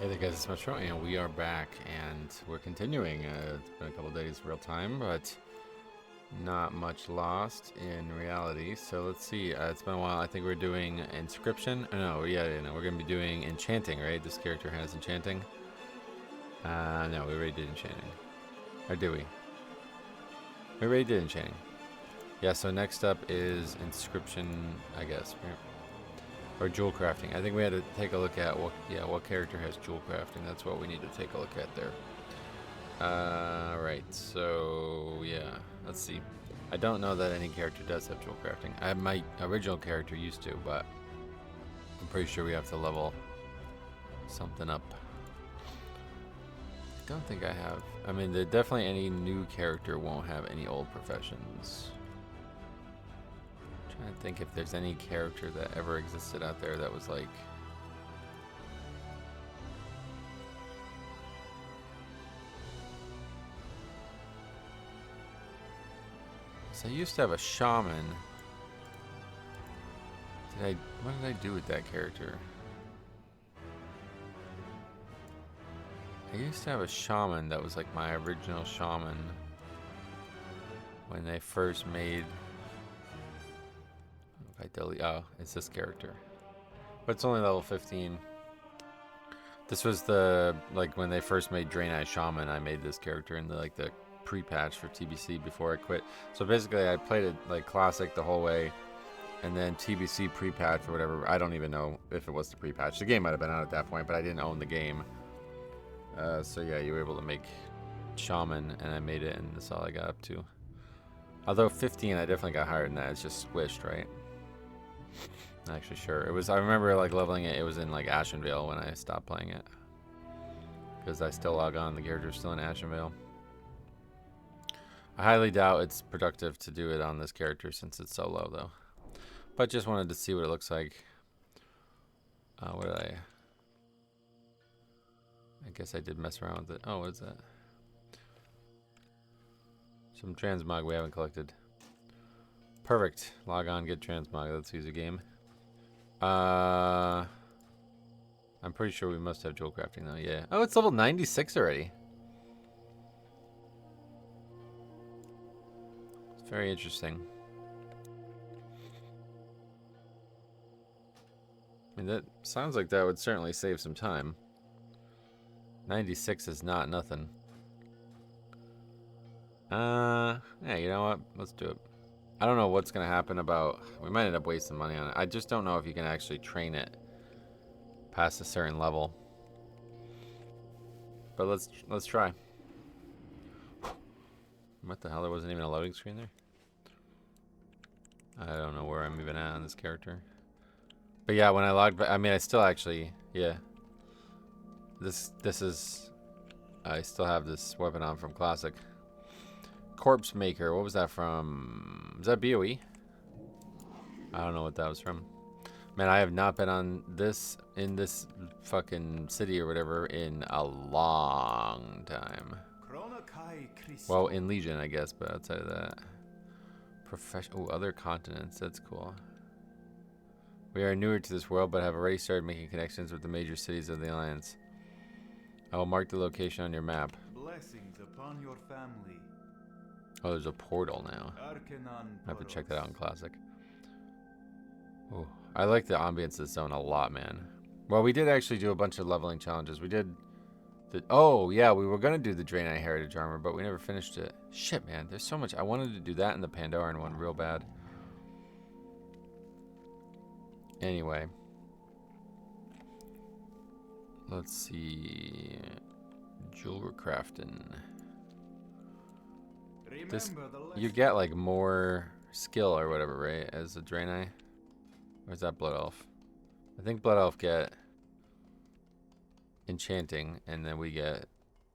Hey there guys, it's Metro, and we are back, and we're continuing. It's been a couple days real time, but not much lost in reality. So let's see, it's been a while. I think we're doing Inscription. Oh, no, no, we're going to be doing Enchanting, right? This character has Enchanting. No, we already did Enchanting. Or did we? We already did Enchanting. Yeah, so next up is Inscription, I guess, right? Or jewel crafting. I think we had to take a look at what character has jewel crafting. That's what we need to take a look at there. Right. So yeah, let's see. I don't know that any character does have jewel crafting. My original character used to, but I'm pretty sure we have to level something up. I don't think I have. I mean, definitely any new character won't have any old professions. Trying to think if there's any character that ever existed out there that was like so I used to have a shaman. What did I do with that character? I used to have a shaman that was like my original shaman when they first made. If I delete, oh, it's this character, but it's only level 15. This was the when they first made Draenei Shaman. I made this character in the pre-patch for TBC before I quit. So basically, I played it like classic the whole way, and then TBC pre-patch or whatever. I don't even know if it was the pre-patch. The game might have been out at that point, but I didn't own the game. So yeah, you were able to make Shaman, and I made it, and that's all I got up to. Although 15, I definitely got higher than that. It's just squished, right? Not actually sure. It was. I remember leveling it. It was in Ashenvale when I stopped playing it, because I still log on. The character's still in Ashenvale. I highly doubt it's productive to do it on this character since it's so low, though. But just wanted to see what it looks like. What did I guess I did mess around with it. Oh, what is that? Some transmog we haven't collected. Perfect. Log on, get transmog. Let's use a game. I'm pretty sure we must have jewel crafting though. Yeah. Oh, it's level 96 already. It's very interesting. I mean, that sounds like that would certainly save some time. 96 is not nothing. Yeah, you know what? Let's do it. I don't know what's gonna happen about. We might end up wasting money on it. I just don't know if you can actually train it past a certain level. But let's try. What the hell? There wasn't even a loading screen there. I don't know where I'm even at on this character. But yeah, when I logged back, I mean, I still actually, yeah. This is, I still have this weapon on from Classic. Corpse Maker, what was that from? Is that BOE? I don't know what that was from. Man, I have not been on this, in this fucking city or whatever, in a long time. Well, in Legion, I guess, but outside of that. Oh, other continents, that's cool. We are newer to this world, but have already started making connections with the major cities of the Alliance. I will mark the location on your map. Blessings upon your family. Oh, there's a portal now. I have to check that out in Classic. Oh, I like the ambience of this zone a lot, man. Well, we did actually do a bunch of leveling challenges. We did oh, yeah, we were going to do the Draenei Heritage Armor, but we never finished it. Shit, man, there's so much. I wanted to do that in the Pandoran one real bad. Anyway. Let's see. Jewelry crafting. This, you get more skill or whatever, right? As a Draenei? Or is that Blood Elf? I think Blood Elf get enchanting, and then we get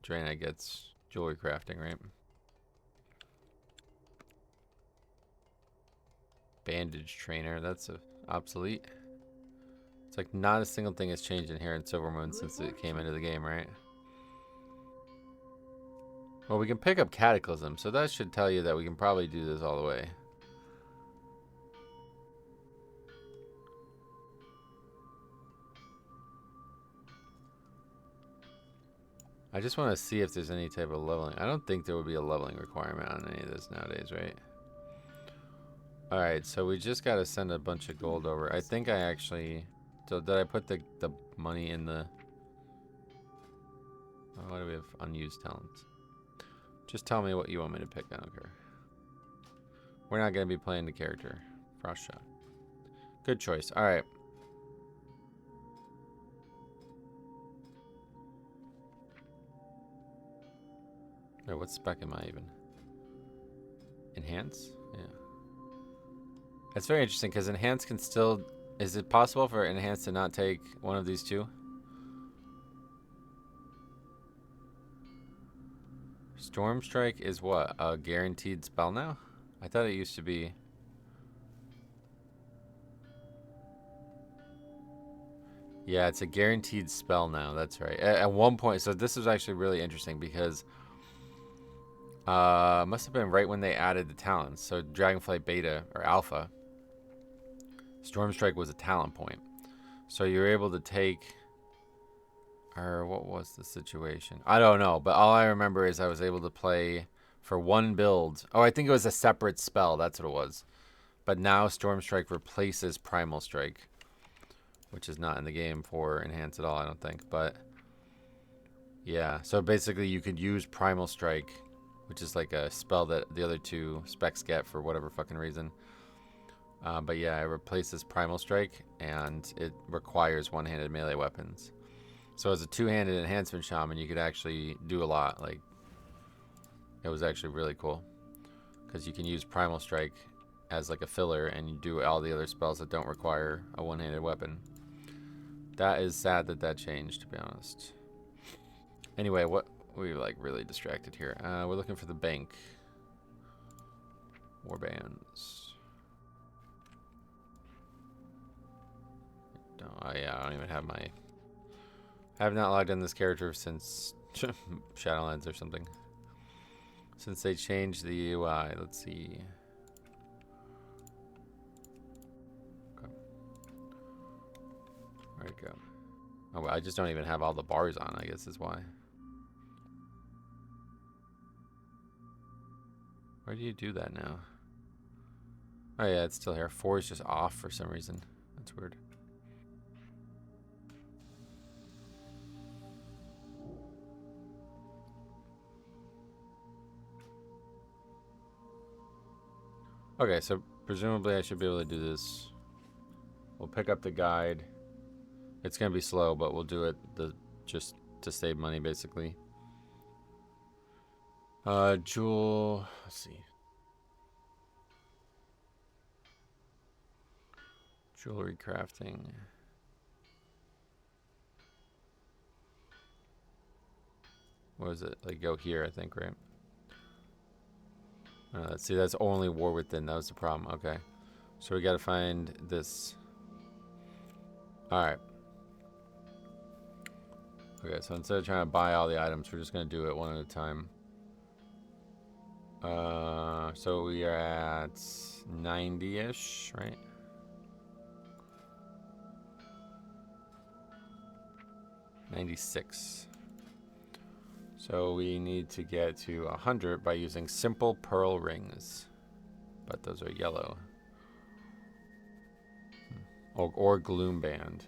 Draenei gets jewelry crafting, right? Bandage trainer, that's obsolete. It's like not a single thing has changed in here in Silvermoon since it came into the game, right? Well, we can pick up Cataclysm, so that should tell you that we can probably do this all the way. I just want to see if there's any type of leveling. I don't think there would be a leveling requirement on any of this nowadays, right? Alright, so we just got to send a bunch of gold over. I think I actually... So did I put the money in the... Oh, why do we have unused talents? Just tell me what you want me to pick. I don't care. We're not going to be playing the character. Frost shot. Good choice. Alright. Wait, what spec am I even? Enhance? Yeah. That's very interesting because Enhance can still... Is it possible for Enhance to not take one of these two? Storm Strike is what? A guaranteed spell now? I thought it used to be... Yeah, it's a guaranteed spell now. That's right. At one point... So this is actually really interesting because... must have been right when they added the talents. So Dragonflight Beta, or Alpha... Storm Strike was a talent point. So you're able to take... Or what was the situation? I don't know, but all I remember is I was able to play for one build. Oh, I think it was a separate spell. That's what it was. But now Storm Strike replaces Primal Strike, which is not in the game for Enhance at all, I don't think. But yeah, so basically you could use Primal Strike, which is like a spell that the other two specs get for whatever fucking reason. But yeah, it replaces Primal Strike, and it requires one-handed melee weapons. So as a two-handed enhancement shaman, you could actually do a lot. Like, it was actually really cool. Because you can use Primal Strike as like a filler, and you do all the other spells that don't require a one-handed weapon. That is sad that that changed, to be honest. Anyway, what... We're like really distracted here. We're looking for the bank. Warbands. Yeah, I don't even have my... I have not logged in this character since Shadowlands or something. Since they changed the UI. Let's see. Okay. Where'd it go? Oh, well, I just don't even have all the bars on, I guess is why. Where do you do that now? Oh yeah, it's still here. 4 is just off for some reason. That's weird. Okay, so presumably I should be able to do this. We'll pick up the guide. It's gonna be slow, but we'll do it just to save money, basically. Jewel. Let's see. Jewelry crafting. What is it? Like go here, I think, right? Let's see, that's only War Within. That was the problem. Okay. So we gotta find this. Alright. Okay, so instead of trying to buy all the items, we're just gonna do it one at a time. So we are at 90-ish, right? $96. So we need to get to 100 by using simple pearl rings. But those are yellow. Or gloom band.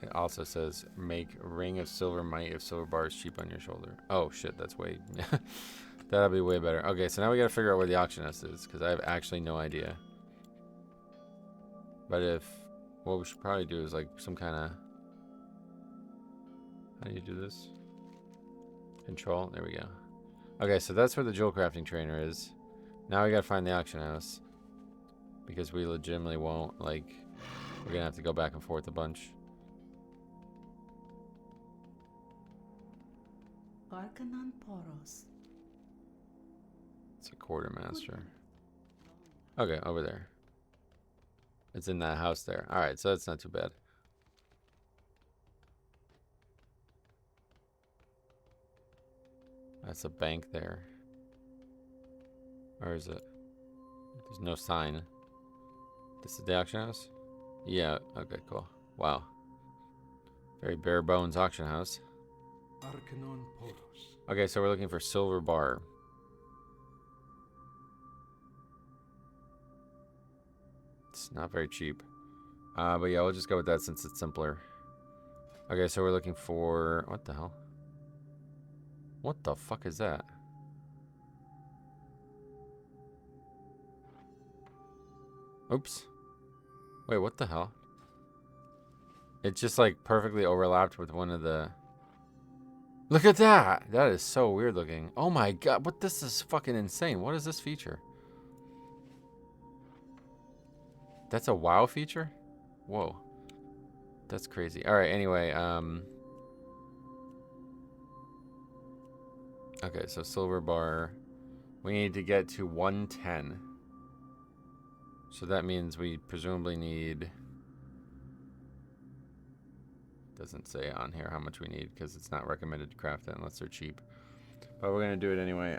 It also says make ring of silver might if silver bars cheap on your shoulder. Oh shit, that's way... That'll be way better. Okay, so now we gotta figure out where the auction house is, because I have actually no idea. But if... What we should probably do is like some kind of... How do you do this? Control. There we go. Okay, so that's where the jewel crafting trainer is. Now we gotta find the auction house. Because we legitimately won't, like... We're gonna have to go back and forth a bunch. Arcanon Poros. It's a quartermaster. Okay, over there. It's in that house there. Alright, so that's not too bad. That's a bank there. Or is it? There's no sign. This is the auction house? Yeah, okay, cool. Wow. Very bare bones auction house. Arcanon Poros. Okay, so we're looking for silver bar. It's not very cheap. But yeah, we'll just go with that since it's simpler. Okay, so we're looking for... What the hell? What the fuck is that? Oops. Wait, what the hell? It just like perfectly overlapped with one of the... Look at that! That is so weird looking. Oh my god, what? This is fucking insane. What is this feature? That's a WoW feature? Whoa. That's crazy. Alright, anyway, okay, so silver bar. We need to get to 110. So that means we presumably need... Doesn't say on here how much we need because it's not recommended to craft it unless they're cheap. But we're going to do it anyway.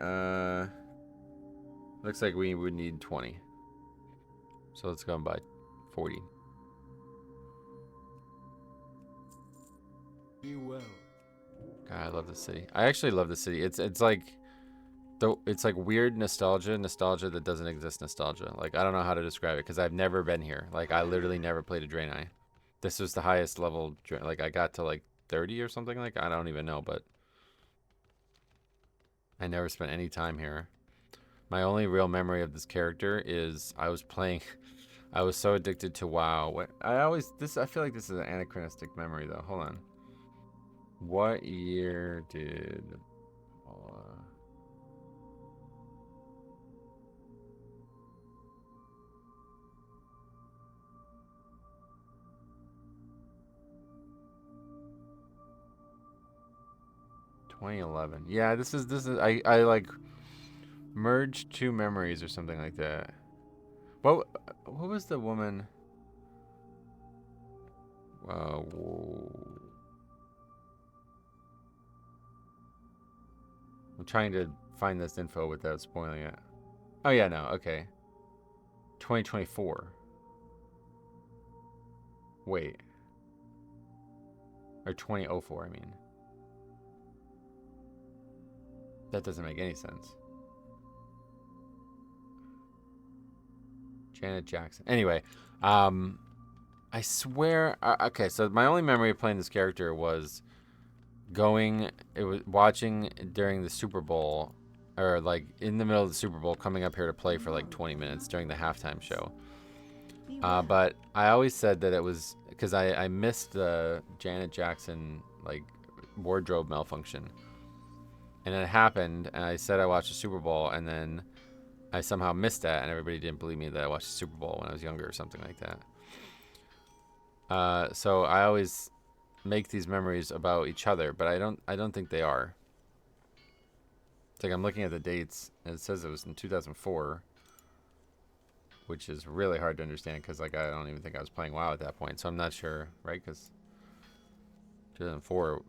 Looks like we would need 20. So let's go and buy 40. Be well. God, I love the city. I actually love the city. It's like... It's like weird nostalgia that doesn't exist nostalgia. Like, I don't know how to describe it because I've never been here. Like, I literally never played a Draenei. This was the highest level, like, I got to, like, 30 or something like I don't even know, but I never spent any time here. My only real memory of this character is I was playing... I was so addicted to WoW. I feel like this is an anachronistic memory, though. Hold on. What year did... 2011. Yeah, this is I like merged two memories or something like that. What was the woman? Whoa. I'm trying to find this info without spoiling it. Oh yeah, no, okay. 2024. Wait. Or 2004, I mean. That doesn't make any sense. Janet Jackson. Anyway, I swear... okay, so my only memory of playing this character was watching during the Super Bowl, or like in the middle of the Super Bowl, coming up here to play for like 20 minutes during the halftime show. But I always said that it was because I missed the Janet Jackson like wardrobe malfunction. And it happened, and I said I watched the Super Bowl, and then I somehow missed that, and everybody didn't believe me that I watched the Super Bowl when I was younger or something like that. So I always make these memories about each other, but I don't think they are. It's like I'm looking at the dates, and it says it was in 2004, which is really hard to understand because like I don't even think I was playing WoW at that point, so I'm not sure, right? Because 2004.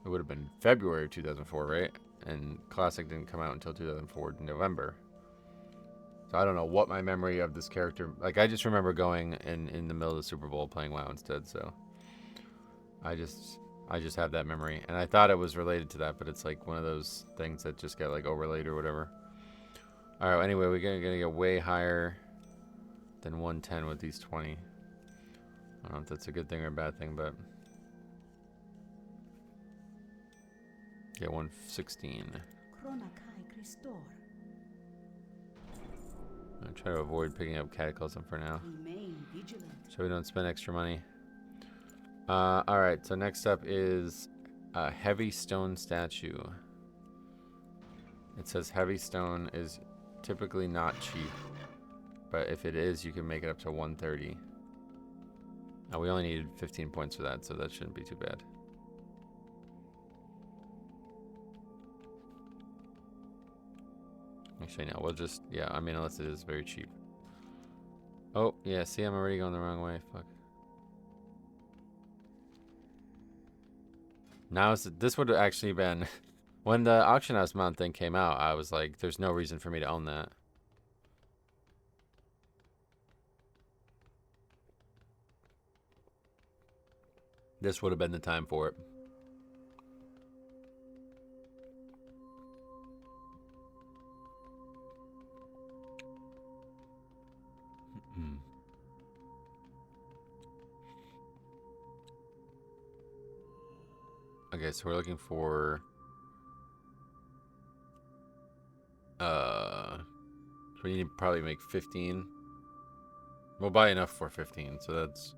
It would have been February of 2004, right? And Classic didn't come out until 2004 in November. So I don't know what my memory of this character... Like, I just remember going in the middle of the Super Bowl playing WoW instead, so... I just have that memory. And I thought it was related to that, but it's like one of those things that just get, like, overlaid or whatever. Alright, anyway, we're gonna get way higher than 110 with these 20. I don't know if that's a good thing or a bad thing, but... Get 116. I'm gonna try to avoid picking up Cataclysm for now, so we don't spend extra money. Alright, so next up is a heavy stone statue. It says heavy stone is typically not cheap, but if it is, you can make it up to 130. We only needed 15 points for that, so that shouldn't be too bad. Actually, no, we'll just... Yeah, I mean, unless it is very cheap. Oh, yeah, see, I'm already going the wrong way. Fuck. Now, this would have actually been... When the auction house mount thing came out, I was like, there's no reason for me to own that. This would have been the time for it. Okay, so we're looking for so we need to probably make 15. We'll buy enough for 15, so that's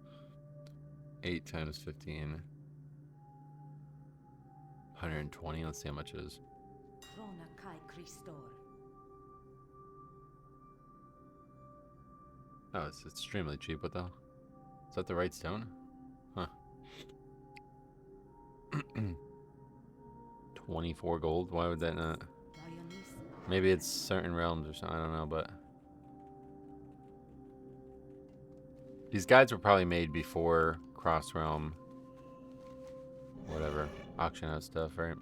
8 times 15. 120. Let's see how much it is. Oh, it's extremely cheap. What the hell? Is that the right stone? Huh. 24 gold? Why would that not? Maybe it's certain realms or something. I don't know, but these guides were probably made before cross realm, whatever, auction house stuff, right?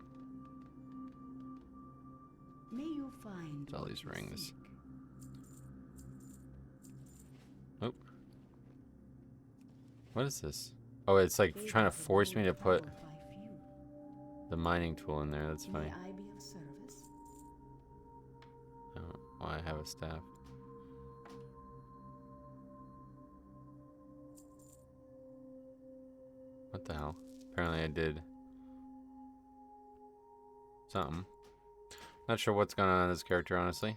May you find It's all what these you rings. seek. Oh, what is this? Oh, it's like trying to force me to put the mining tool in there. That's funny. May I be of service? Oh, why I have a staff. What the hell? Apparently I did something. Not sure what's going on in this character, honestly.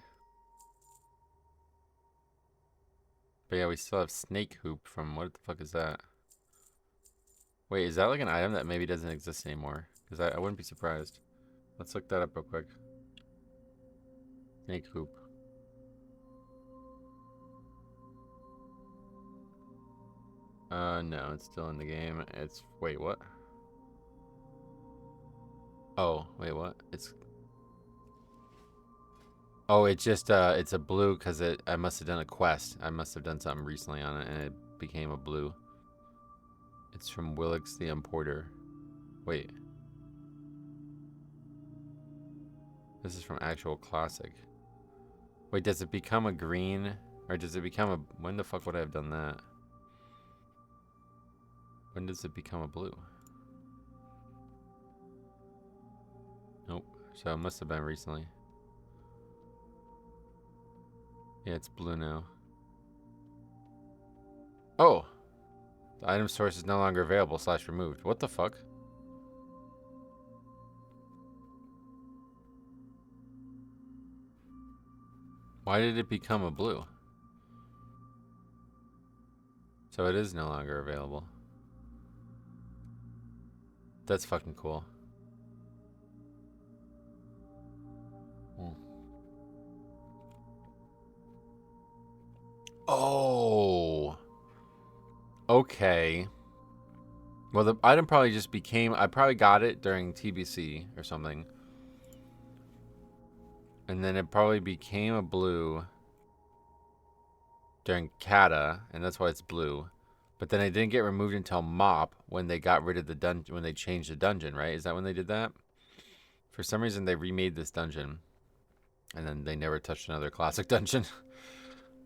But yeah, we still have Snake Hoop from... What the fuck is that? Wait, is that like an item that maybe doesn't exist anymore? Because I wouldn't be surprised. Let's look that up real quick. Snake Hoop. No, it's still in the game. It's... Wait, what? Oh, wait, what? It's... Oh, it's just, it's a blue because I must have done a quest. I must have done something recently on it and it became a blue. It's from Willix the Importer. Wait. This is from actual classic. Wait, does it become a green? Or does it become a... When the fuck would I have done that? When does it become a blue? Nope. So it must have been recently. Yeah, it's blue now. Oh! The item source is no longer available / removed. What the fuck? Why did it become a blue? So it is no longer available. That's fucking cool. Oh! Okay. Well, the item probably just became... I probably got it during TBC or something. And then it probably became a blue during Kata, and that's why it's blue. But then it didn't get removed until Mop when they got rid of the dungeon, when they changed the dungeon, right? Is that when they did that? For some reason, they remade this dungeon. And then they never touched another classic dungeon.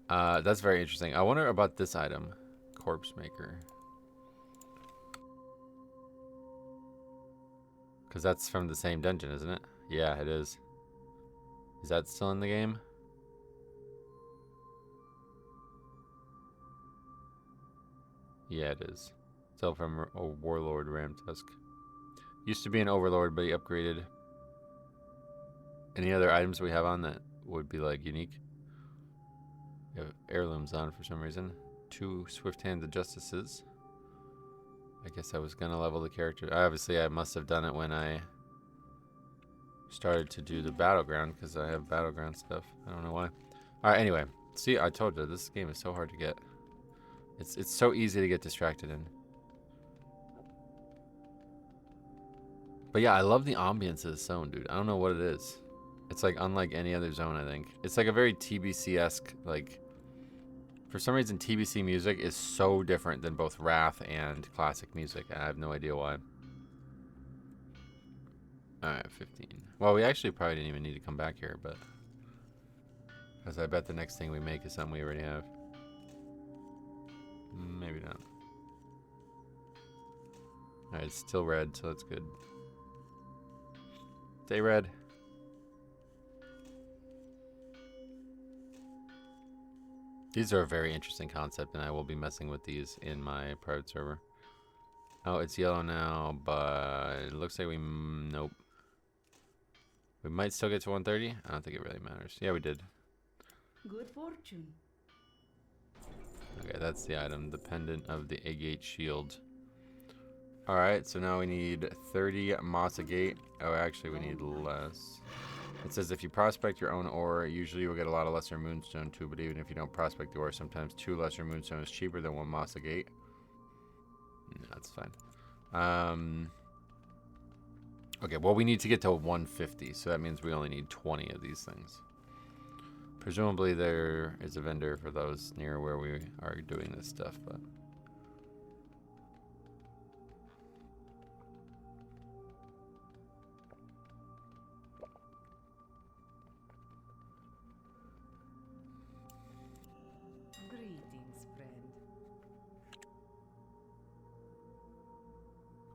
That's very interesting. I wonder about this item. Corpse Maker. Because that's from the same dungeon, isn't it? Yeah, it is. Is that still in the game? Yeah, it is. Still from a Warlord Ramtusk. Used to be an Overlord, but he upgraded. Any other items we have on that would be like unique? We have heirlooms on for some reason. 2 Swift-Handed Justices. I guess I was gonna level the character. Obviously, I must have done it when I started to do the battleground because I have battleground stuff. I don't know why. All right. Anyway, see, I told you this game is so hard to get. It's so easy to get distracted in. But yeah, I love the ambience of the zone, dude. I don't know what it is. It's like unlike any other zone, I think. It's like a very TBC-esque, like... For some reason, TBC music is so different than both Wrath and classic music. I have no idea why. Alright, 15. Well, we actually probably didn't even need to come back here, but... Because I bet the next thing we make is something we already have. Maybe not. Alright, it's still red, so that's good. Stay red. These are a very interesting concept, and I will be messing with these in my private server. Oh, it's yellow now, but it looks like we... Nope. We might still get to 130. I don't think it really matters. Yeah, we did. Good fortune. Okay, that's the item. The pendant of the agate shield. Alright, so now we need 30 moss agate. Oh, actually, we need less. It says if you prospect your own ore, usually you'll get a lot of lesser moonstone too, but even if you don't prospect the ore, sometimes 2 lesser moonstone is cheaper than 1 moss agate. No, that's fine. Okay, well, we need to get to 150, so that means we only need 20 of these things. Presumably there is a vendor for those near where we are doing this stuff, but... Greetings, friend.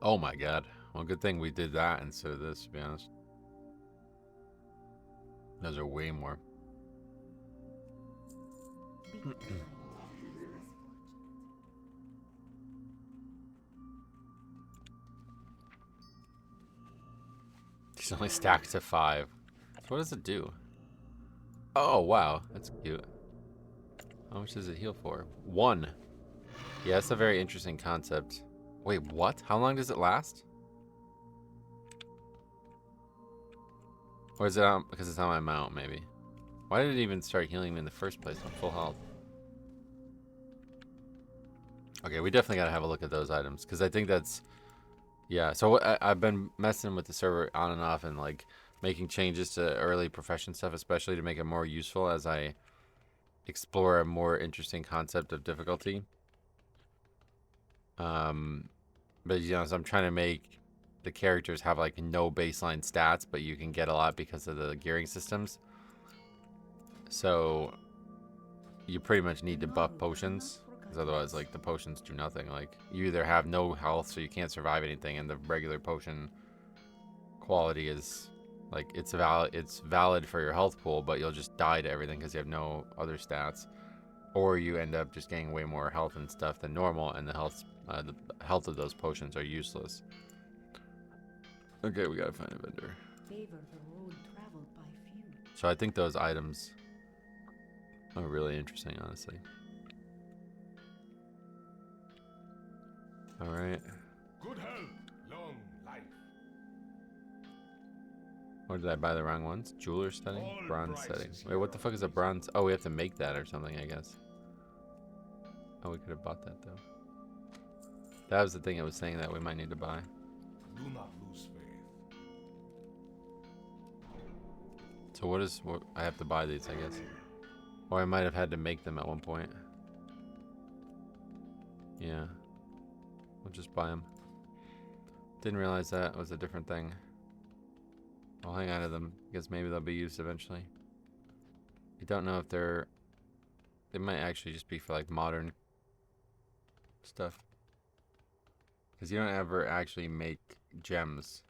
Oh my god. Well, good thing we did that instead of this, to be honest. Those are way more. Be kind. He's only stacked to 5. So what does it do? Oh, wow. That's cute. How much does it heal for? 1. Yeah, that's a very interesting concept. Wait, what? How long does it last? Or is it on, because it's on my mount, maybe? Why did it even start healing me in the first place? I'm full health. Okay, we definitely gotta have a look at those items, because I think that's... Yeah, so I've been messing with the server on and off and, like, making changes to early profession stuff, especially to make it more useful as I explore a more interesting concept of difficulty. But, you know, so I'm trying to make the characters have, like, no baseline stats, but you can get a lot because of the gearing systems. So you pretty much need to buff potions, because otherwise, like, the potions do nothing. Like, you either have no health, so you can't survive anything, and the regular potion quality is, like, it's valid for your health pool, but you'll just die to everything because you have no other stats. Or you end up just getting way more health and stuff than normal, and the health of those potions are useless. Okay, we gotta find a vendor. Favor the road traveled by few. So I think those items are really interesting, honestly. All right. Good health, long life. Or did I buy the wrong ones? Jeweler setting? All Bronze prices setting. Wait, here what the are fuck is a bronze? Oh, we have to make that or something, I guess. Oh, we could have bought that, though. That was the thing I was saying that we might need to buy. Do not lose faith. So what I have to buy these, I guess. Or I might have had to make them at one point. Yeah. We'll just buy them. Didn't realize that was a different thing. I'll hang on to them because maybe they'll be used eventually. I don't know if they might actually just be for, like, modern stuff. Because you don't ever actually make gems.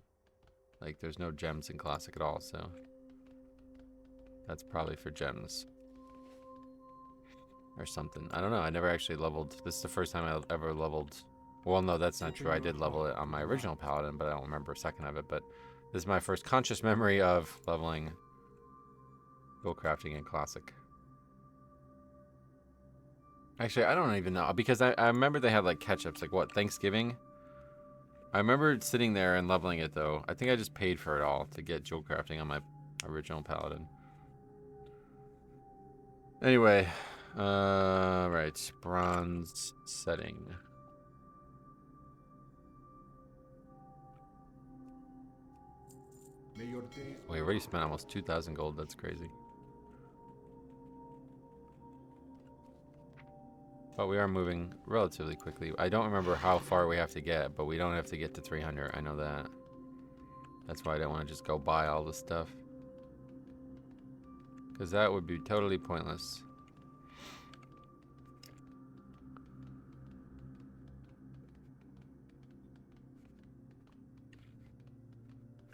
Like, there's no gems in Classic at all, so that's probably for gems. Or something. I don't know. I never actually leveled. This is the first time I've ever leveled. Well, no, that's not true. I did level it on my original Paladin, but I don't remember a second of it. But this is my first conscious memory of leveling crafting in Classic. Actually, I don't even know. Because I remember they had, like, catch-ups. Like, what, Thanksgiving? I remember sitting there and leveling it, though. I think I just paid for it all to get jewel crafting on my original Paladin. Anyway, right, bronze setting. May your days We already spent almost 2,000 gold. That's crazy. But we are moving relatively quickly. I don't remember how far we have to get, but we don't have to get to 300. I know that. That's why I don't want to just go buy all this stuff. Because that would be totally pointless.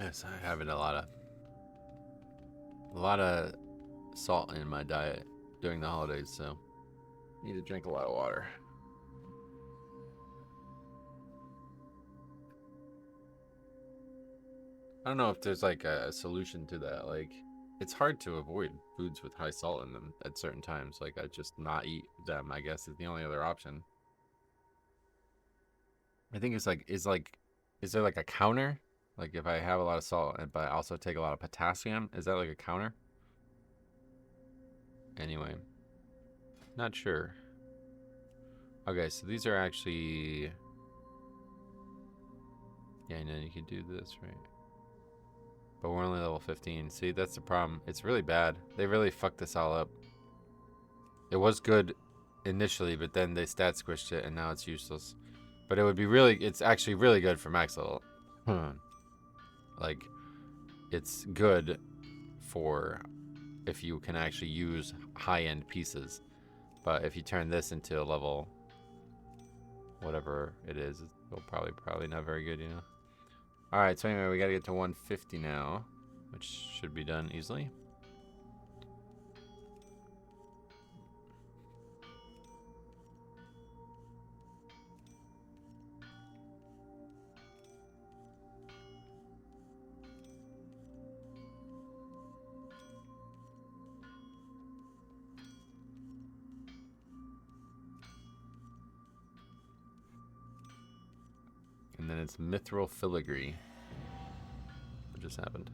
Yes, I have a lot of salt in my diet during the holidays, so need to drink a lot of water. I don't know if there's like a solution to that. Like, it's hard to avoid foods with high salt in them at certain times. Like, I just not eat them, I guess, is the only other option. I think it's like, is there like a counter? Like, if I have a lot of salt, but I also take a lot of potassium, is that like a counter? Anyway, not sure. Okay, so these are actually, yeah, I know you can do this, right? But we're only level 15. See, that's the problem. It's really bad. They really fucked this all up. It was good initially, but then they stat squished it, and now it's useless. But it would be really, it's actually really good for max level. Like, it's good for if you can actually use high-end pieces. But if you turn this into a level, whatever it is, it'll probably not very good, you know? Alright, so anyway, we gotta get to 150 now, which should be done easily. And then it's mithril filigree. What just happened?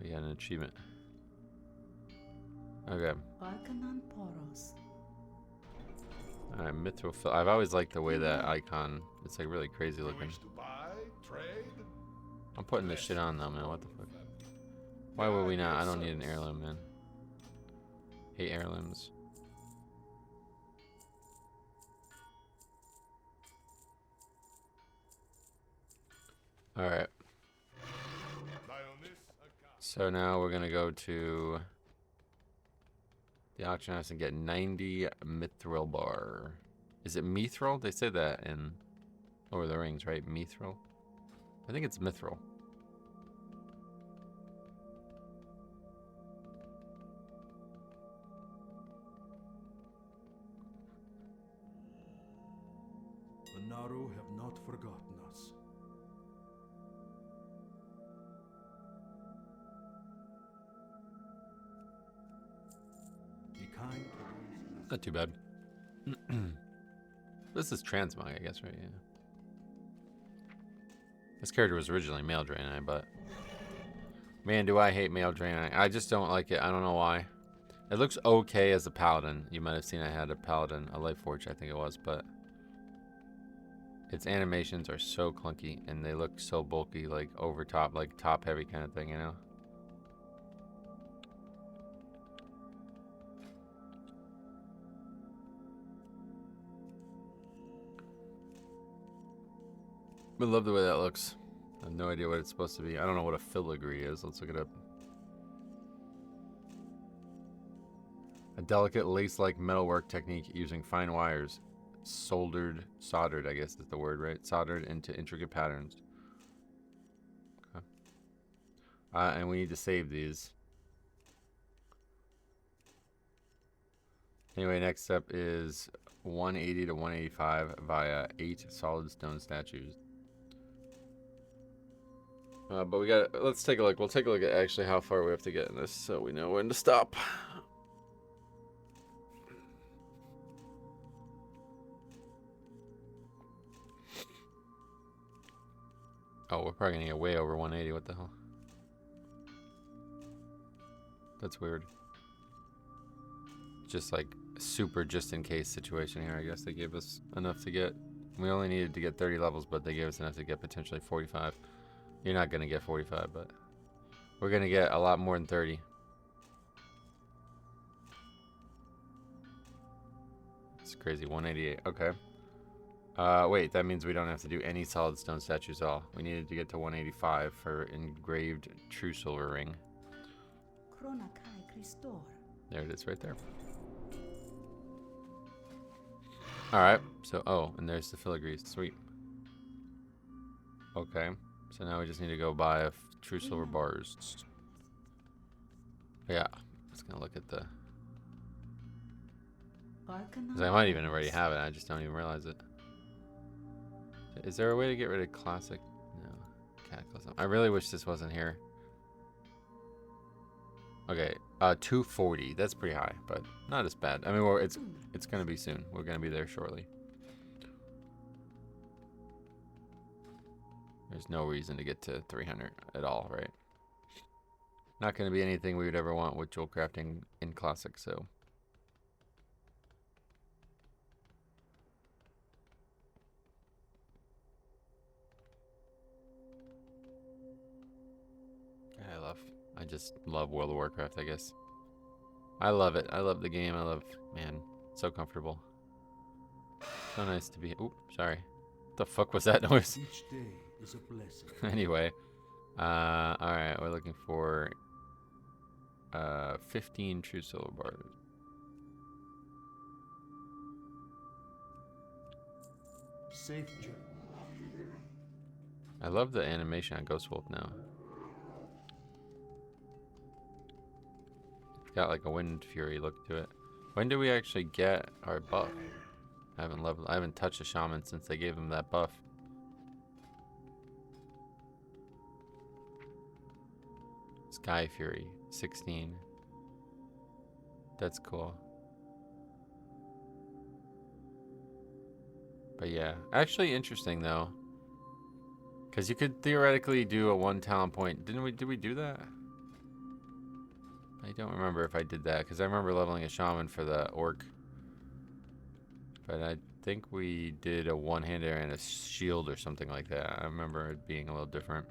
We got an achievement. Okay. Arcanon Poros. Alright, mithril I've always liked the way that icon, it's like really crazy looking. Wish to buy, trade? I'm putting this shit on though, man. What the fuck? Why would we not? I don't need an heirloom, man. Hate heirlooms. Alright. So now we're gonna go to the auction house and get 90 mithril bar. Is it mithril? They say that in Lord of the Rings, right? Mithril? I think it's mithril. The Naru have not forgotten us. Be kind to those. Not too bad. This is transmog, I guess, right? Yeah. This character was originally male Draenei, but man, do I hate male Draenei. I just don't like it. I don't know why. It looks okay as a paladin. You might have seen I had a paladin, a Lightforge, I think it was, but its animations are so clunky and they look so bulky, like over top, like top heavy kind of thing, you know? I love the way that looks. I have no idea what it's supposed to be. I don't know what a filigree is. Let's look it up. A delicate lace-like metalwork technique using fine wires. Soldered, I guess is the word, right? Soldered into intricate patterns. Okay. And we need to save these. Anyway, next step is 180 to 185 via 8 solid stone statues. But we got. Let's take a look. We'll take a look at actually how far we have to get in this, so we know when to stop. Oh, we're probably gonna get way over 180. What the hell? That's weird. Just like super just in case situation here. I guess they gave us enough to get. We only needed to get 30 levels, but they gave us enough to get potentially 45. You're not gonna get 45, but we're gonna get a lot more than 30. It's crazy. 188. Okay. Wait, that means we don't have to do any solid stone statues at all. We needed to get to 185 for engraved true silver ring. There it is right there. Alright, so, oh, and there's the filigrees. Sweet. Okay. So now we just need to go buy a true silver bars. Yeah, just gonna look at the. Because I might even already have it. I just don't even realize it. Is there a way to get rid of classic? No, cataclysm. I really wish this wasn't here. Okay, 240. That's pretty high, but not as bad. I mean, well, it's gonna be soon. We're gonna be there shortly. There's no reason to get to 300 at all, right? Not gonna be anything we would ever want with jewel crafting in classic, so. I just love World of Warcraft, I guess. I love it. I love the game. I love, man, so comfortable. So nice to be. Oop, sorry. What the fuck was that noise? Each day is a blessing. Anyway, all right, we're looking for 15 true silver bars. Safe journey. I love the animation on Ghost Wolf now. It's got like a Wind Fury look to it. When do we actually get our buff? I haven't touched a shaman since they gave him that buff. Sky Fury, 16. That's cool. But yeah, actually interesting though. Because you could theoretically do a 1 talent point. Did we do that? I don't remember if I did that, because I remember leveling a shaman for the orc. But I think we did a one-hander and a shield or something like that. I remember it being a little different.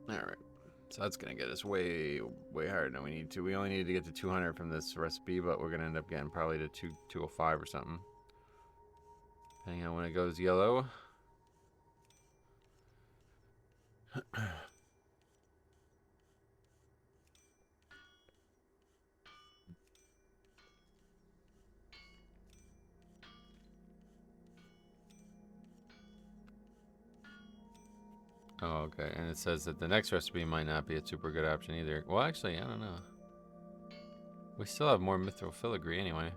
Alright. So that's going to get us way, way higher than we need to. We only need to get to 200 from this recipe, but we're going to end up getting probably to 205 or something. Depending on when it goes yellow. Oh, okay. And it says that the next recipe might not be a super good option either. Well, actually, I don't know. We still have more mithril filigree anyway.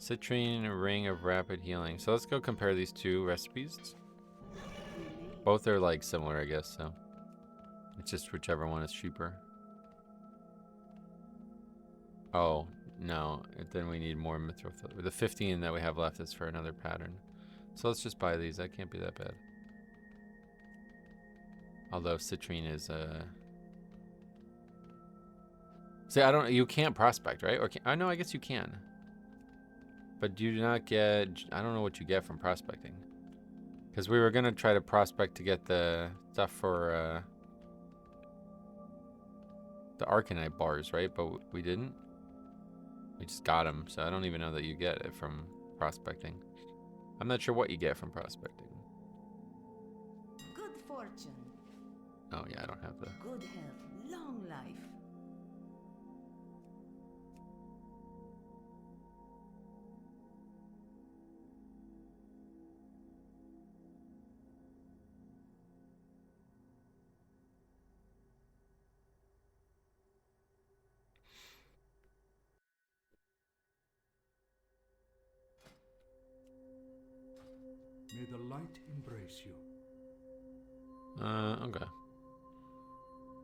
Citrine Ring of Rapid Healing. So let's go compare these two recipes. Both are like similar, I guess, so. It's just whichever one is cheaper. Oh, no. Then we need more mithril filigree. The 15 that we have left is for another pattern. So let's just buy these. That can't be that bad. Although citrine is See, you can't prospect, right? Or I know, I guess you can. But you do not get, I don't know what you get from prospecting. Because we were going to try to prospect to get the stuff for the Arcanite bars, right? But we didn't. We just got them, so I don't even know that you get it from prospecting. I'm not sure what you get from prospecting. Good fortune. Oh yeah, I don't have the. Good health. Long life. May the light embrace you. Okay.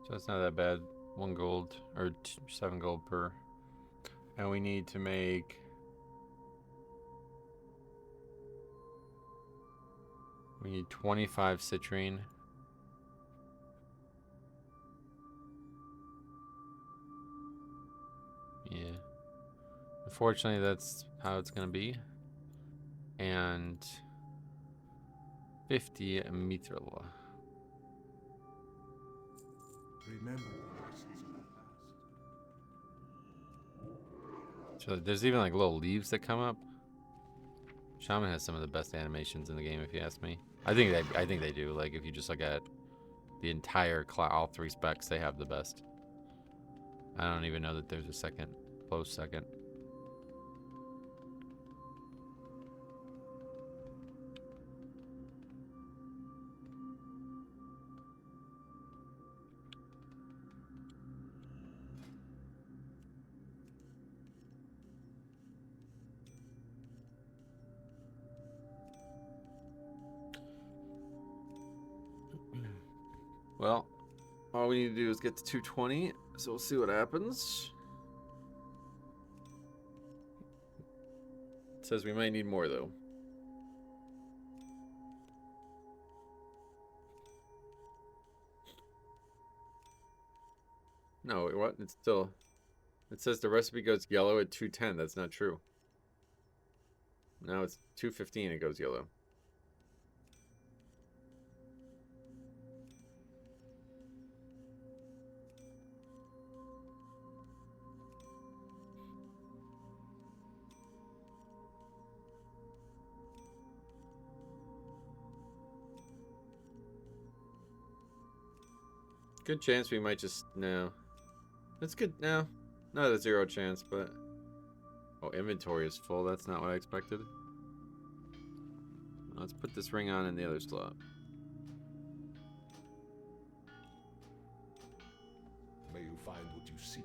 So it's not that bad. 1 gold or 7 gold per. And we need to make. We need 25 citrine. Yeah. Unfortunately, that's how it's gonna be. And 50 mithril. Remember the lessons of the past. So there's even like little leaves that come up. Shaman has some of the best animations in the game, if you ask me. I think they do. Like if you just look at The entire class, all 3 specs, they have the best. I don't even know that there's a second, close second. Well, all we need to do is get to 220, so we'll see what happens. It says we might need more, though. No, what? It's still... It says the recipe goes yellow at 210. That's not true. Now it's 215, it goes yellow. Good chance we might just... No. That's good. No. Not a 0 chance, but... Oh, inventory is full. That's not what I expected. Let's put this ring on in the other slot. May you find what you seek.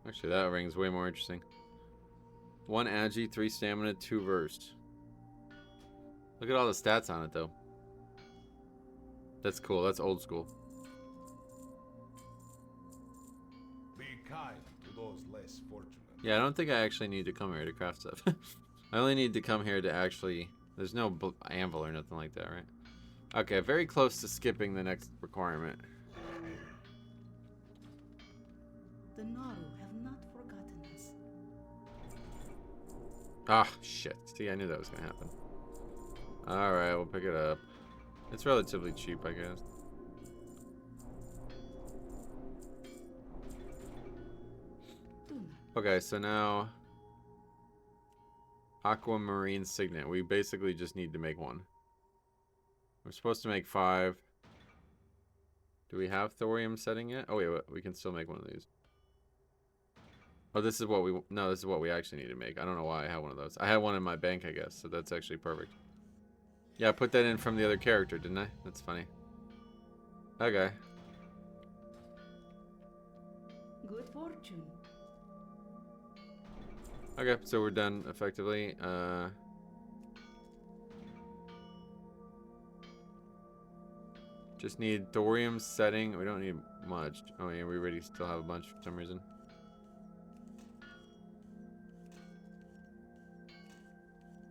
Actually, that ring's way more interesting. 1 agi, 3 stamina, 2 verse. Look at all the stats on it, though. That's cool. That's old school. Be kind to those less fortunate. Yeah, I don't think I actually need to come here to craft stuff. I only need to come here to actually... There's no anvil or nothing like that, right? Okay, very close to skipping the next requirement. The Naru have not forgotten us. Ah, shit. See, I knew that was going to happen. Alright, we'll pick it up. It's relatively cheap, I guess. Okay, so now... Aquamarine Signet. We basically just need to make 1. We're supposed to make 5. Do we have thorium setting yet? Oh, wait, we can still make 1 of these. Oh, this is what we... No, this is what we actually need to make. I don't know why I have 1 of those. I had 1 in my bank, I guess, so that's actually perfect. Yeah, I put that in from the other character, didn't I? That's funny. Okay. Good fortune. Okay, so we're done effectively. Just need thorium setting. We don't need much. Oh yeah, we already still have a bunch for some reason.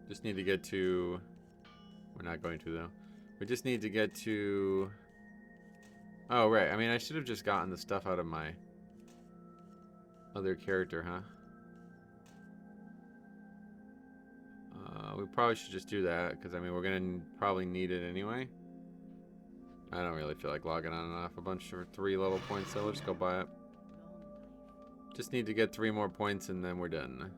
Just need to get to... We're not going to, though. We just need to get to... Oh, right. I mean, I should have just gotten the stuff out of my other character, huh? We probably should just do that, because, I mean, we're going to probably need it anyway. I don't really feel like logging on and off a bunch for 3 level points, so we'll just go buy it. Just need to get 3 more points, and then we're done.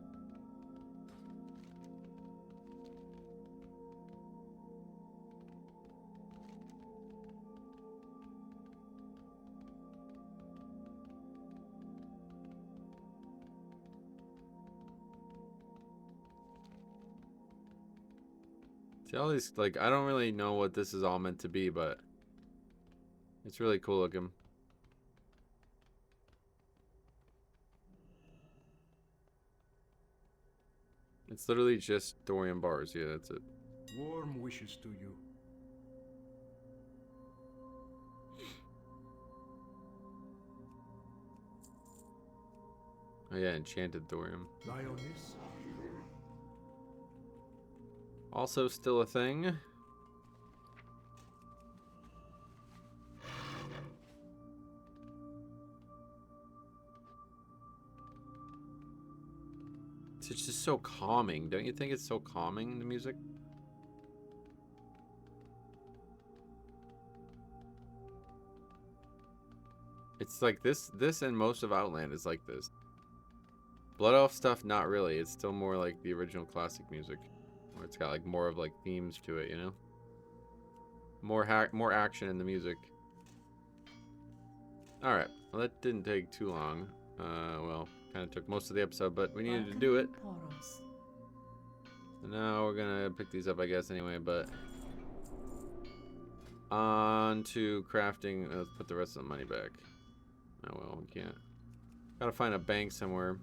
See all these, like, I don't really know what this is all meant to be, but it's really cool looking. It's literally just thorium bars. Yeah, that's it. Warm wishes to you. Oh yeah, enchanted thorium. Lioness, Also still a thing. It's just so calming. Don't you think it's so calming, the music? It's like this and most of Outland is like this. Blood Elf stuff, not really. It's still more like the original classic music, where it's got like more of like themes to it, you know? More action in the music. All right, well that didn't take too long. Well, kind of took most of the episode, but we needed to do it. So now we're gonna pick these up, I guess, anyway. But on to crafting. Let's put the rest of the money back. Oh well, we can't. Gotta find a bank somewhere.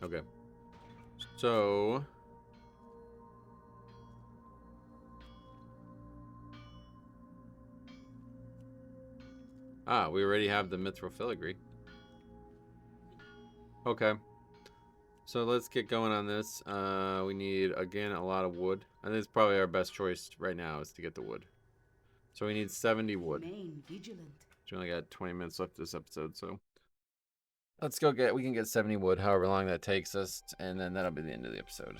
Okay. So we already have the mithril filigree. Okay. So let's get going on this. We need, again, a lot of wood. I think it's probably our best choice right now is to get the wood. So we need 70 wood. Remain vigilant. We only got 20 minutes left this episode, so let's go we can get 70 wood, however long that takes us, and then that'll be the end of the episode.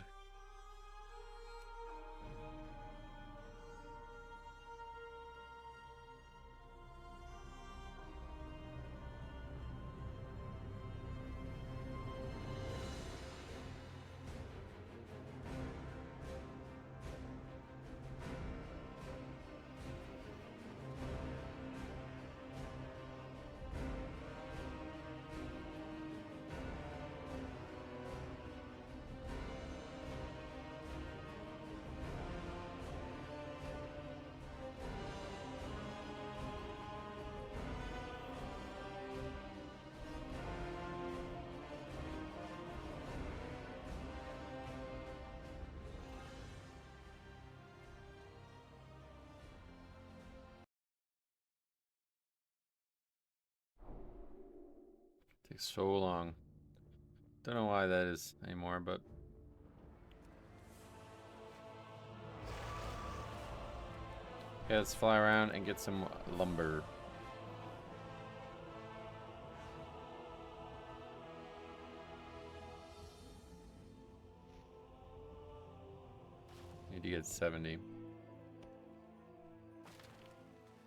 Takes so long. Don't know why that is anymore, but okay, let's fly around and get some lumber. Need to get 70.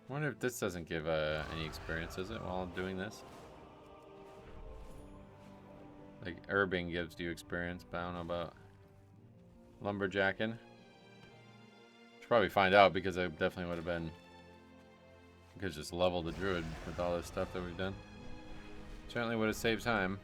I wonder if this doesn't give any experience, does it, while I'm doing this? Like, herbing gives you experience, but I don't know about lumberjacking. Should probably find out, because I definitely would have been... We could just level the druid with all this stuff that we've done. Certainly would have saved time.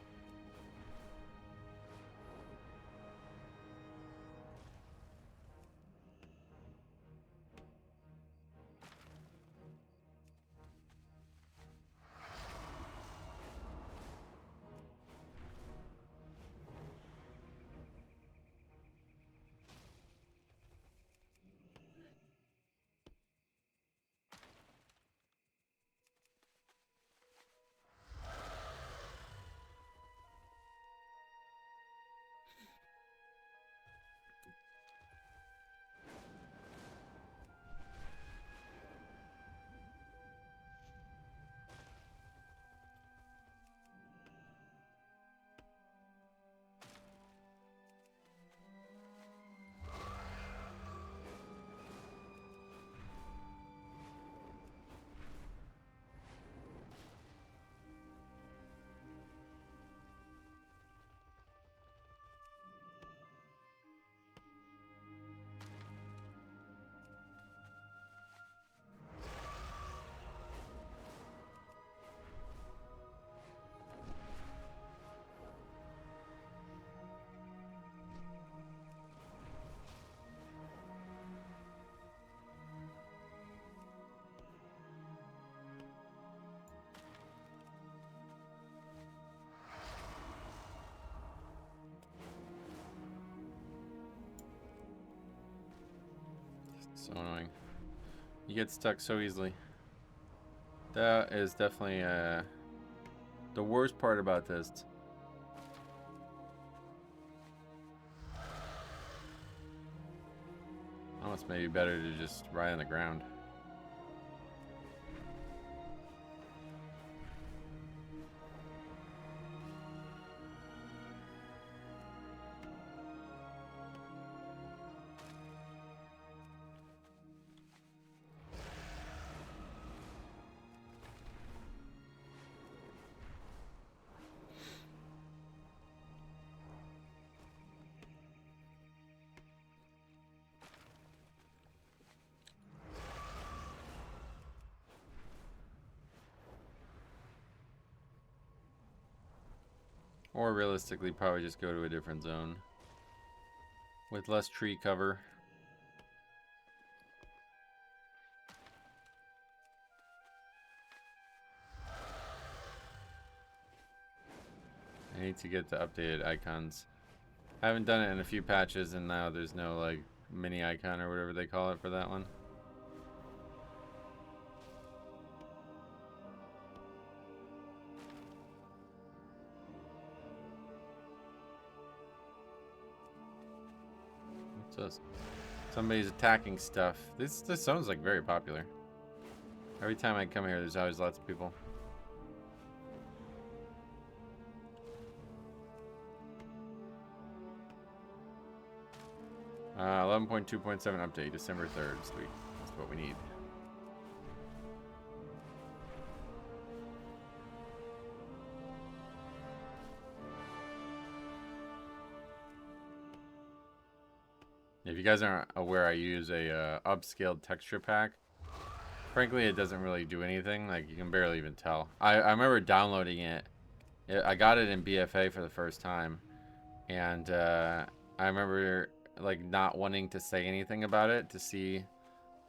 So annoying. You get stuck so easily. That is definitely the worst part about this. Almost maybe better to just ride on the ground. Or realistically, probably just go to a different zone with less tree cover. I need to get the updated icons. I haven't done it in a few patches, and now there's no like mini icon or whatever they call it for that one. What's this? Somebody's attacking stuff. This sounds like very popular. Every time I come here, there's always lots of people. 11.2.7 update, December 3rd. Sweet. That's what we need. If you guys aren't aware, I use a upscaled texture pack. Frankly, it doesn't really do anything. Like, you can barely even tell. I remember downloading it. I got it in BFA for the first time. And I remember like not wanting to say anything about it to see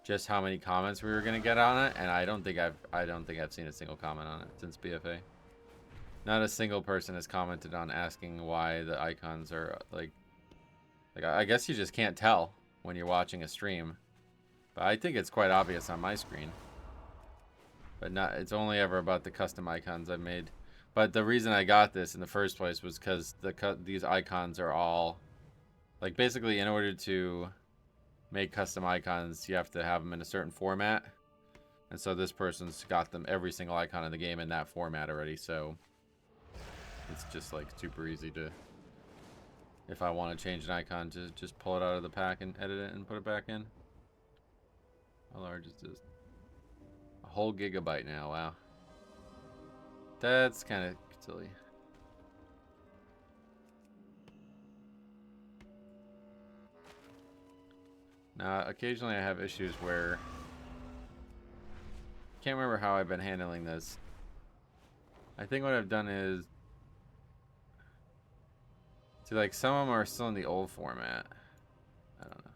just how many comments we were gonna get on it, and I don't think I've seen a single comment on it since BFA. Not a single person has commented on asking why the icons are like I guess you just can't tell when you're watching a stream, but I think it's quite obvious on my screen. But it's only ever about the custom icons I've made. But the reason I got this in the first place was because these icons are all like, basically, in order to make custom icons, you have to have them in a certain format. And so this person's got them, every single icon in the game, in that format already. So it's just like super easy to, if I want to change an icon, to just pull it out of the pack and edit it and put it back in. How large is this? A whole gigabyte now. Wow. That's kind of silly. Now, occasionally I have issues where I can't remember how I've been handling this. I think what I've done is, see, like, some of them are still in the old format. I don't know.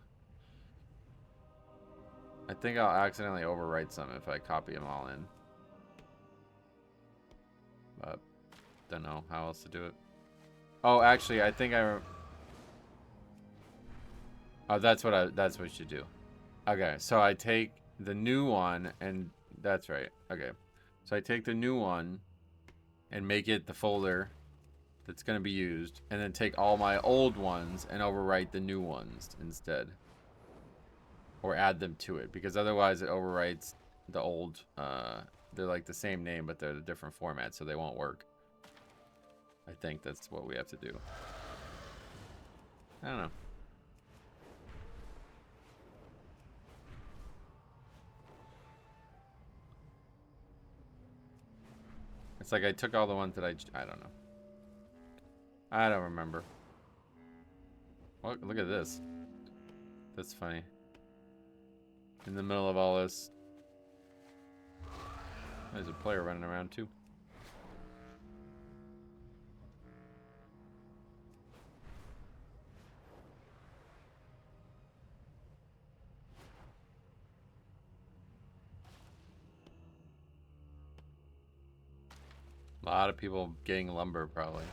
I think I'll accidentally overwrite some if I copy them all in. But don't know how else to do it. Oh, actually, I think oh, that's what you should do. Okay, so I take the new one, and that's right. Okay, so I take the new one and make it the folder that's going to be used, and then take all my old ones and overwrite the new ones instead, or add them to it, because otherwise it overwrites the old. They're like the same name, but they're a different format, so they won't work. I think that's what we have to do. I don't know. It's like I took all the ones that I don't know. I don't remember. Look at this. That's funny. In the middle of all this, there's a player running around too. A lot of people getting lumber, probably.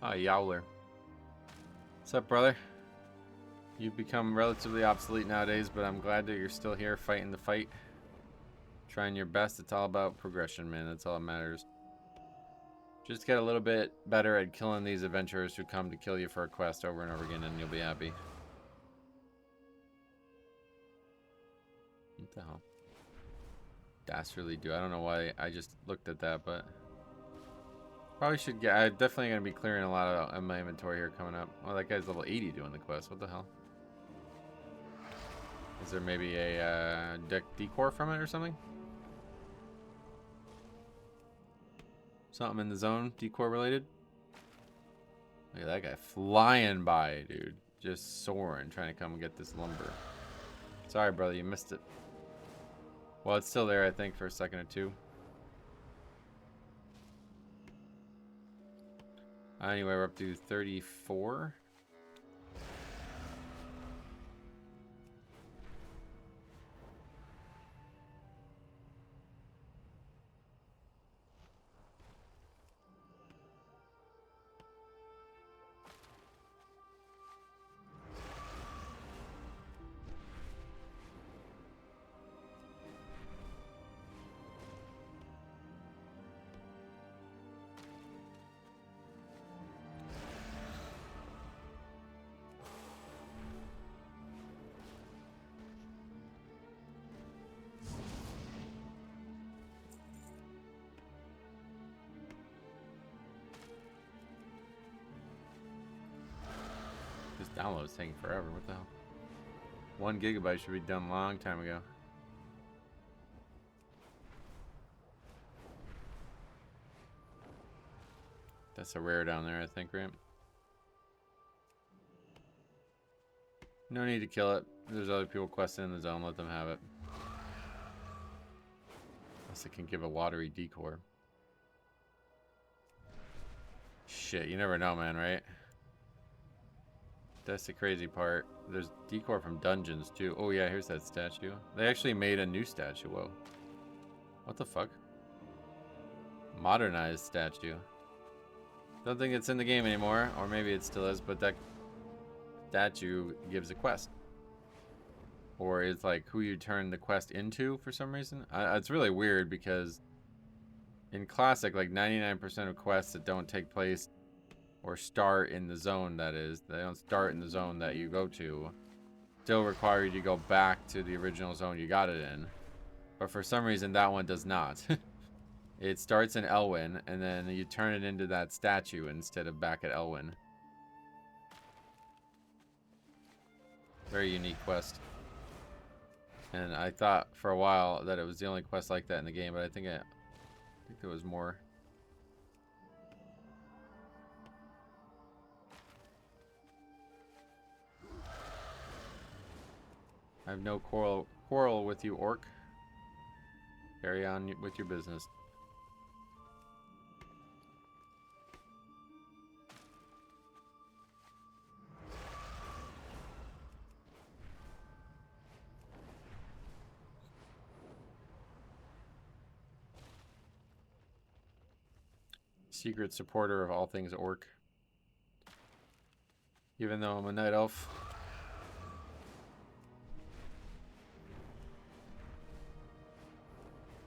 Ah, Yowler. What's up, brother? You've become relatively obsolete nowadays, but I'm glad that you're still here fighting the fight. Trying your best. It's all about progression, man. That's all that matters. Just get a little bit better at killing these adventurers who come to kill you for a quest over and over again, and you'll be happy. What the hell? Dastardly do. I don't know why I just looked at that, but probably should get. I'm definitely going to be clearing a lot of my inventory here coming up. Oh, that guy's level 80 doing the quest. What the hell? Is there maybe a decor from it or something? Something in the zone, decor related. Look at that guy flying by, dude. just soaring, trying to come and get this lumber. Sorry, brother, you missed it. Well, it's still there, I think, for a second or two. Anyway, we're up to 34. This download is taking forever. What the hell? 1 gigabyte should be done a long time ago. That's a rare down there, I think, right? No need to kill it. There's other people questing in the zone. Let them have it. Unless it can give a watery decor. Shit, you never know, man, right? That's the crazy part. There's decor from dungeons, too. Oh, yeah, here's that statue. They actually made a new statue. Whoa. What the fuck? Modernized statue. Don't think it's in the game anymore. Or maybe it still is, but that statue gives a quest. Or it's like who you turn the quest into for some reason. It's really weird because in Classic, like 99% of quests that don't take place or start in the zone, that is, they don't start in the zone that you go to, still require you to go back to the original zone you got it in. But for some reason, that one does not. It starts in Elwyn, and then you turn it into that statue instead of back at Elwyn. Very unique quest. And I thought for a while that it was the only quest like that in the game, but I think there was more. I have no quarrel with you, orc. Carry on with your business. Secret supporter of all things orc. Even though I'm a night elf.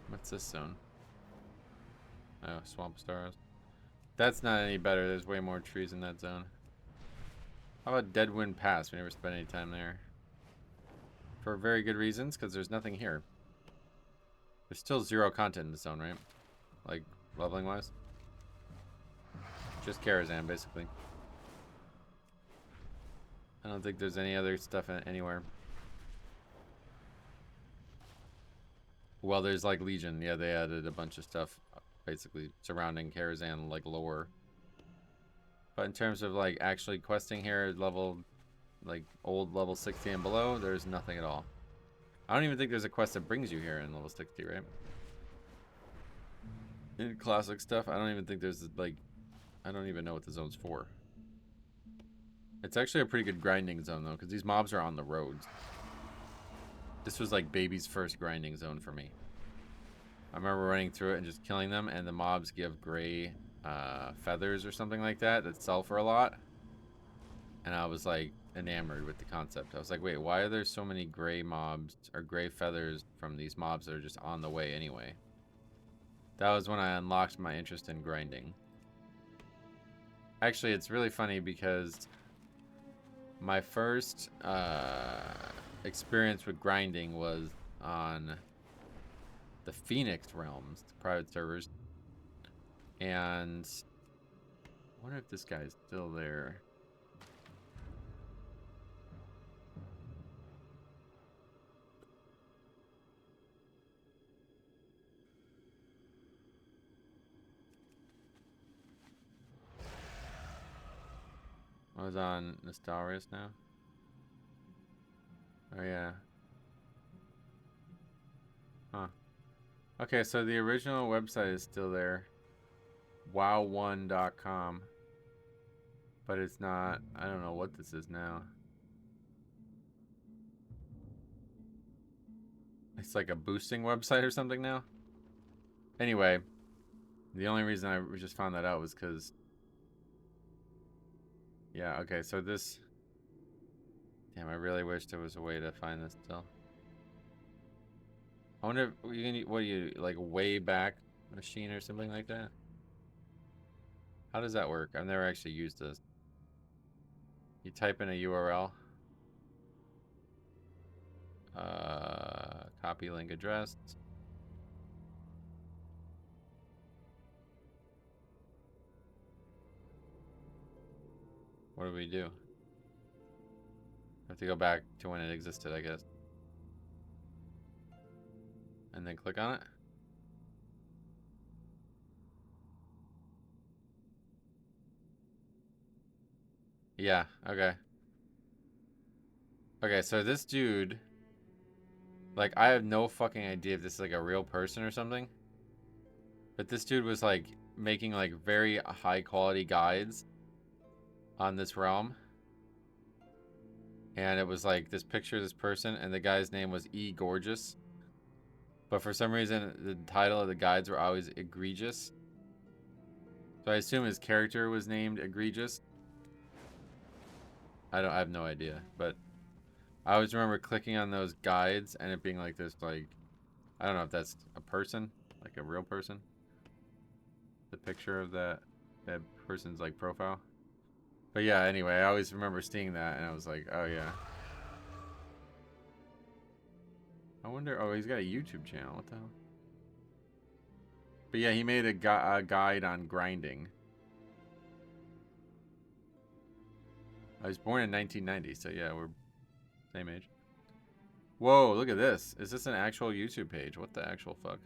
What's this zone? Oh, swamp stars. That's not any better. There's way more trees in that zone. How about Deadwind Pass? We never spent any time there. For very good reasons, because there's nothing here. There's still 0 content in the zone, right? Like, leveling wise? Just Karazhan, basically. I don't think there's any other stuff anywhere. Well, there's like Legion. Yeah, they added a bunch of stuff basically surrounding Karazhan, like lore. But in terms of like actually questing here, level, like old level 60 and below, there's nothing at all. I don't even think there's a quest that brings you here in level 60, right? In classic stuff, I don't even think there's like, I don't even know what the zone's for. It's actually a pretty good grinding zone though, because these mobs are on the roads. This was like baby's first grinding zone for me. I remember running through it and just killing them, and the mobs give gray feathers or something like that sell for a lot. And I was like enamored with the concept. I was like, wait, why are there so many gray mobs or gray feathers from these mobs that are just on the way anyway? That was when I unlocked my interest in grinding. Actually, it's really funny because my first experience with grinding was on the Phoenix Realms, the private servers. And I wonder if this guy's still there. I was on Nostalrius now. Oh yeah. Huh. Okay, so the original website is still there. wow1.com. But it's not, I don't know what this is now. It's like a boosting website or something now. Anyway, the only reason I just found that out was because, yeah, okay, so this, damn, I really wish there was a way to find this still. I wonder if you can, what are you, like way back machine or something like that? How does that work? I've never actually used this. You type in a URL. Copy link address. What do we do? I have to go back to when it existed, I guess. And then click on it. Yeah, okay. Okay, so this dude, like, I have no fucking idea if this is like a real person or something. But this dude was like making like very high quality guides on this realm. And it was like this picture of this person, and the guy's name was E Gorgeous. But for some reason, the title of the guides were always egregious. So I assume his character was named Egregious. I have no idea, but I always remember clicking on those guides and it being like this, like, I don't know if that's a person, like a real person. The picture of that person's like profile. But yeah, anyway, I always remember seeing that and I was like, oh yeah. I wonder, oh, he's got a YouTube channel, what the hell? But yeah, he made a guide on grinding. I was born in 1990, so yeah, we're same age. Whoa, look at this. Is this an actual YouTube page? What the actual fuck?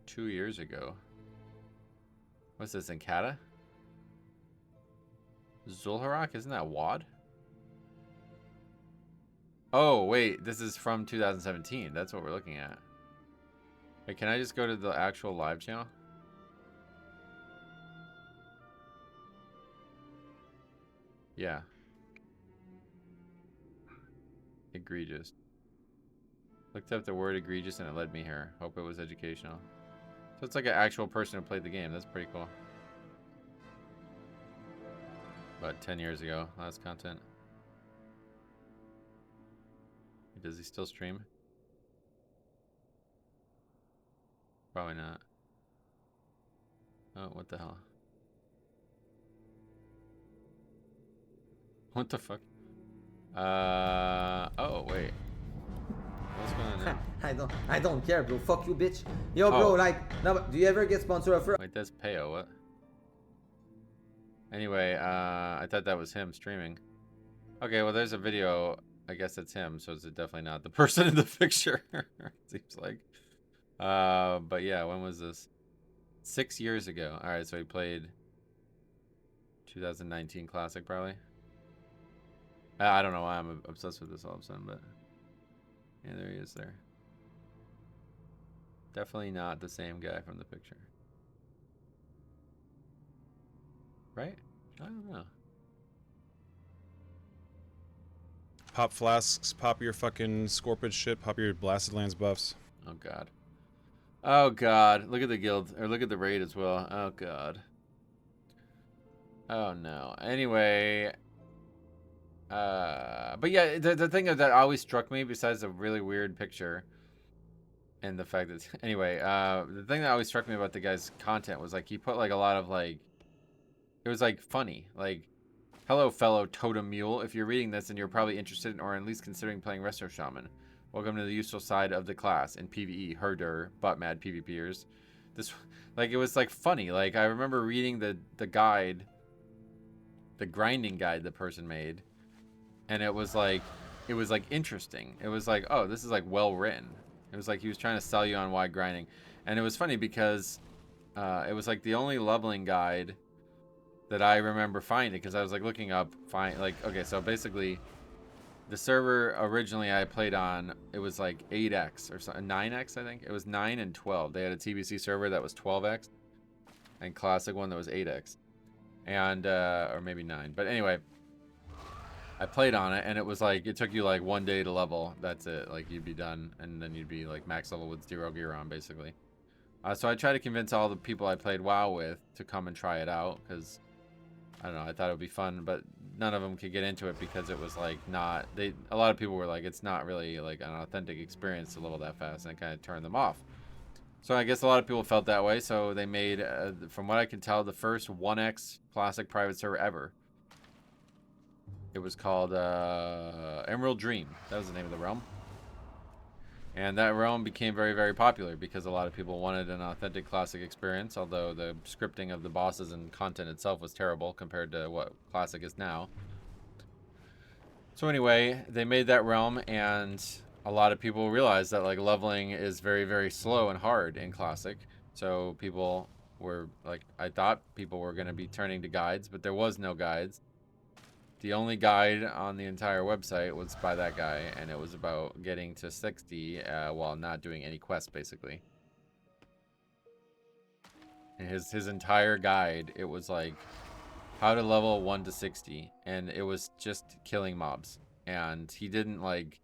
2 years ago. What's this, in Kata? Zul'Harrak? Isn't that WAD? Oh, wait. This is from 2017. That's what we're looking at. Wait, can I just go to the actual live channel? Yeah. Egregious. Looked up the word egregious and it led me here. Hope it was educational. So it's like an actual person who played the game. That's pretty cool. About 10 years ago, last content. Does he still stream? Probably not. Oh, what the hell? What the fuck? Oh, wait. What's going on now? I don't care, bro. Fuck you, bitch. Yo, bro, Oh. like, no, but do you ever get sponsored for? Wait, that's Peo, what? Anyway, I thought that was him streaming. Okay, well, there's a video. I guess that's him, so it's definitely not the person in the picture. Seems like. But yeah, when was this? 6 years ago. Alright, so he played 2019 Classic, probably. I don't know why I'm obsessed with this all of a sudden, but yeah, there he is there. Definitely not the same guy from the picture. Right? I don't know. Pop flasks, pop your fucking Scorpion shit, pop your Blasted Lands buffs. Oh god. Oh god. Look at the guild, or look at the raid as well. Oh god. Oh no. Anyway, but yeah, the thing that always struck me, besides the really weird picture and the fact that, anyway, the thing that always struck me about the guy's content was like he put like a lot of like, it was like funny, like, hello fellow totem mule, if you're reading this and you're probably interested in, or at least considering playing Resto Shaman, welcome to the useful side of the class in PvE, herder, butt mad PvPers. This, like, it was like funny. Like, I remember reading the guide, the grinding guide the person made, and it was like interesting. It was like, oh, this is like well written. It was like he was trying to sell you on why grinding, and it was funny because it was like the only leveling guide that I remember finding, because I was like looking up, okay, so basically the server originally I played on, it was like 8x or something, 9x I think. It was 9 and 12. They had a TBC server that was 12x and classic one that was 8x. And or maybe 9. But anyway, I played on it and it was like it took you like 1 day to level. That's it. Like you'd be done and then you'd be like max level with 0 gear on basically. So I tried to convince all the people I played WoW with to come and try it out because I don't know, I thought it would be fun, but none of them could get into it because it was like not a lot of people were like it's not really like an authentic experience to level that fast, and it kind of turned them off. So I guess a lot of people felt that way, so they made from what I can tell, the first 1x classic private server ever. It was called Emerald Dream. That was the name of the realm. And that realm became very, very popular because a lot of people wanted an authentic classic experience, although the scripting of the bosses and content itself was terrible compared to what classic is now. So anyway, they made that realm, and a lot of people realized that like leveling is very, very slow and hard in classic. So people were like, I thought people were going to be turning to guides, but there was no guides. The only guide on the entire website was by that guy, and it was about getting to 60 while not doing any quests, basically. And his entire guide, it was like how to level 1 to 60, and it was just killing mobs. And he didn't like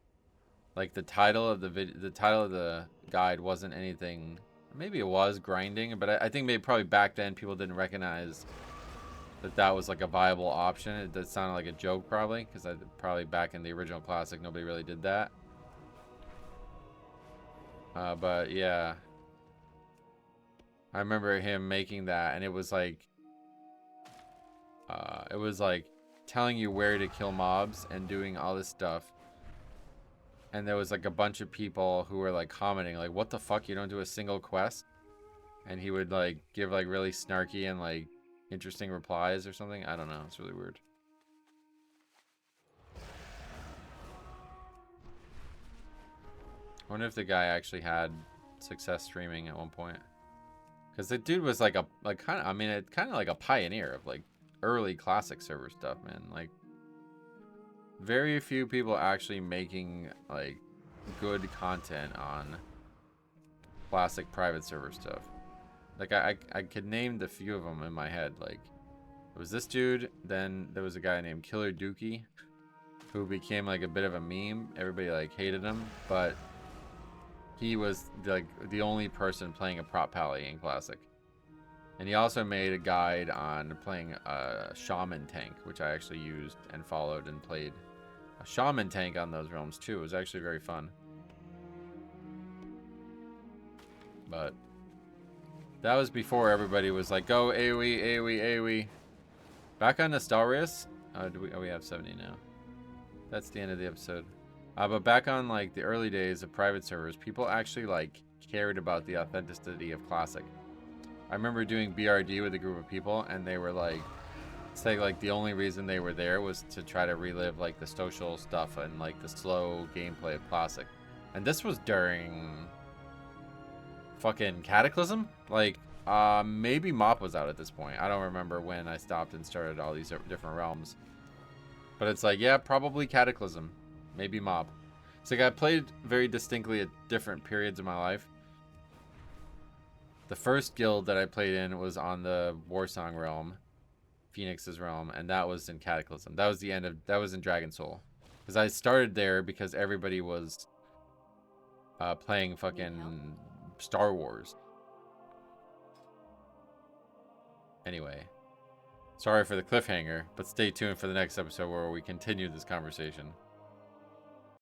the title of the title of the guide wasn't anything. Maybe it was grinding, but I think maybe probably back then people didn't recognize that was like a viable option. It did sound like a joke probably, because probably back in the original classic nobody really did that. But yeah, I remember him making that, and it was like telling you where to kill mobs and doing all this stuff. And there was like a bunch of people who were like commenting like, what the fuck, you don't do a single quest? And he would like give like really snarky and like interesting replies or something. I don't know. It's really weird. I wonder if the guy actually had success streaming at one point. Because the dude was like kind of like a pioneer of like early classic server stuff, man. Like very few people actually making like good content on classic private server stuff. Like I could name the few of them in my head. Like it was this dude, then there was a guy named Killer Dookie who became like a bit of a meme. Everybody like hated him, but he was like the only person playing a prop pally in classic. And he also made a guide on playing a shaman tank, which I actually used and followed and played a shaman tank on those realms too. It was actually very fun. But that was before everybody was like, go AoE, AoE, AoE. Back on Nostalrius. We have 70 now. That's the end of the episode. But back on like the early days of private servers, people actually like cared about the authenticity of classic. I remember doing BRD with a group of people, and they were like, saying like the only reason they were there was to try to relive like the social stuff and like the slow gameplay of classic. And this was during fucking Cataclysm. Like maybe Mop was out at this point. I don't remember when I stopped and started all these different realms. But it's like, yeah, probably Cataclysm, maybe Mob. It's like I played very distinctly at different periods of my life. The first guild that I played in was on the Warsong realm, Phoenix's realm, and that was in Cataclysm. That was the end of, that was in Dragon Soul. Because I started there because everybody was playing fucking Star Wars. Anyway, sorry for the cliffhanger, but stay tuned for the next episode where we continue this conversation.